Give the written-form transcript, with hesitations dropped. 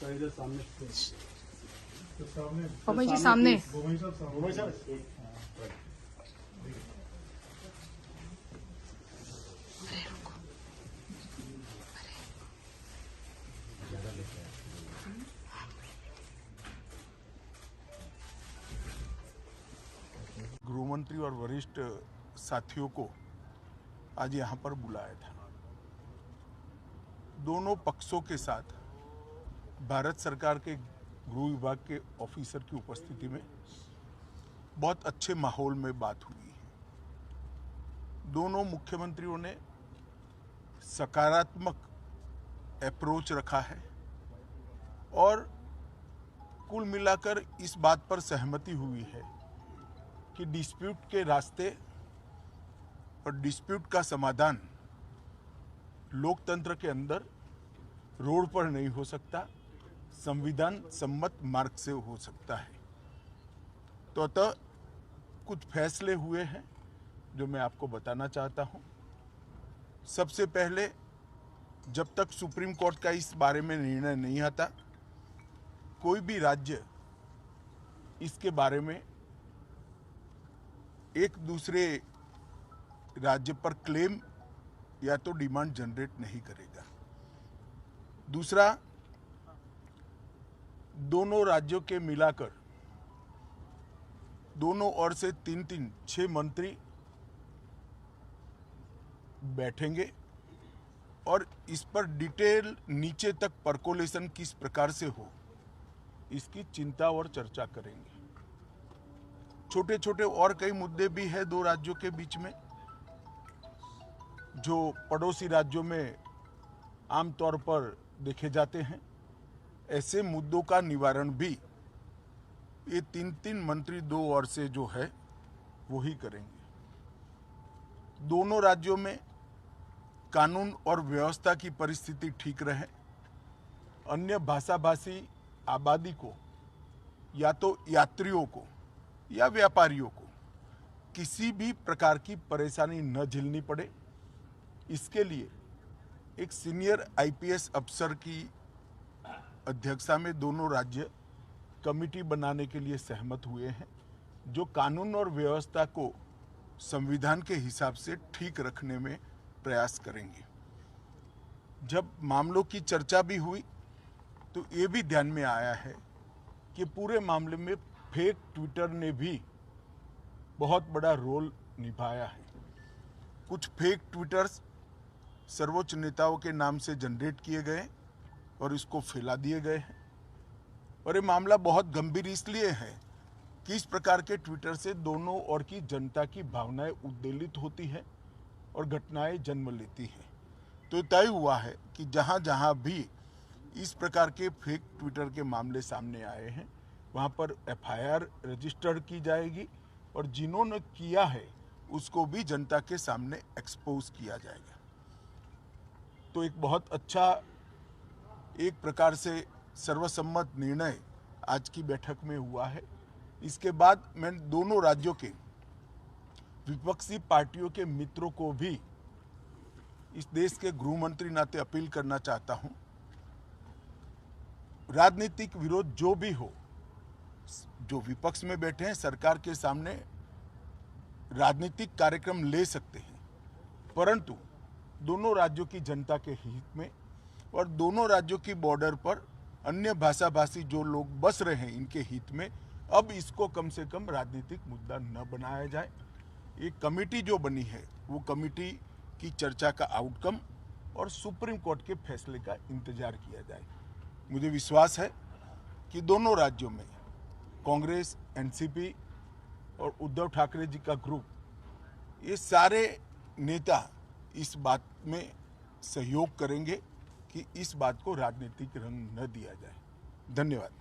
इधर सामने पवन जी सामने। गृहमंत्री और वरिष्ठ साथियों को आज यहाँ पर बुलाया था। दोनों पक्षों के साथ भारत सरकार के गृह विभाग के ऑफिसर की उपस्थिति में बहुत अच्छे माहौल में बात हुई है। दोनों मुख्यमंत्रियों ने सकारात्मक अप्रोच रखा है और कुल मिलाकर इस बात पर सहमति हुई है कि डिस्प्यूट के रास्ते और डिस्प्यूट का समाधान लोकतंत्र के अंदर रोड पर नहीं हो सकता, संविधान सम्मत मार्ग से हो सकता है। तो अतः कुछ फैसले हुए हैं जो मैं आपको बताना चाहता हूं। सबसे पहले, जब तक सुप्रीम कोर्ट का इस बारे में निर्णय नहीं आता, कोई भी राज्य इसके बारे में एक दूसरे राज्य पर क्लेम या तो डिमांड जनरेट नहीं करेगा। दूसरा, दोनों राज्यों के मिलाकर दोनों ओर से 6 मंत्री बैठेंगे और इस पर डिटेल नीचे तक परकोलेशन किस प्रकार से हो, इसकी चिंता और चर्चा करेंगे। छोटे छोटे और कई मुद्दे भी हैं दो राज्यों के बीच में, जो पड़ोसी राज्यों में आमतौर पर देखे जाते हैं। ऐसे मुद्दों का निवारण भी ये 3 मंत्री दो ओर से जो है वो ही करेंगे। दोनों राज्यों में कानून और व्यवस्था की परिस्थिति ठीक रहे, अन्य भाषाभाषी आबादी को या तो यात्रियों को या व्यापारियों को किसी भी प्रकार की परेशानी न झेलनी पड़े, इसके लिए एक सीनियर आईपीएस अफसर की अध्यक्षता में दोनों राज्य कमेटी बनाने के लिए सहमत हुए हैं, जो कानून और व्यवस्था को संविधान के हिसाब से ठीक रखने में प्रयास करेंगे। जब मामलों की चर्चा भी हुई तो ये भी ध्यान में आया है कि पूरे मामले में फेक ट्विटर ने भी बहुत बड़ा रोल निभाया है। कुछ फेक ट्विटर्स सर्वोच्च नेताओं के नाम से जनरेट किए गए और इसको फैला दिए गए हैं। और ये मामला बहुत गंभीर इसलिए है कि इस प्रकार के ट्विटर से दोनों ओर की जनता की भावनाएं उद्वेलित होती हैं और घटनाएं जन्म लेती हैं। तो तय हुआ है कि जहां जहां भी इस प्रकार के फेक ट्विटर के मामले सामने आए हैं, वहां पर एफआईआर रजिस्टर्ड की जाएगी और जिन्होंने किया है उसको भी जनता के सामने एक्सपोज किया जाएगा। तो एक बहुत अच्छा, एक प्रकार से सर्वसम्मत निर्णय आज की बैठक में हुआ है। इसके बाद मैं दोनों राज्यों के विपक्षी पार्टियों के मित्रों को भी इस देश के गृह मंत्री नाते अपील करना चाहता हूं, राजनीतिक विरोध जो भी हो, जो विपक्ष में बैठे हैं सरकार के सामने राजनीतिक कार्यक्रम ले सकते हैं, परंतु दोनों राज्यों की जनता के हित में और दोनों राज्यों की बॉर्डर पर अन्य भाषाभाषी जो लोग बस रहे हैं इनके हित में अब इसको कम से कम राजनीतिक मुद्दा न बनाया जाए। एक कमेटी जो बनी है वो कमेटी की चर्चा का आउटकम और सुप्रीम कोर्ट के फैसले का इंतजार किया जाए। मुझे विश्वास है कि दोनों राज्यों में कांग्रेस, एनसीपी और उद्धव ठाकरे जी का ग्रुप, ये सारे नेता इस बात में सहयोग करेंगे कि इस बात को राजनीतिक रंग न दिया जाए। धन्यवाद।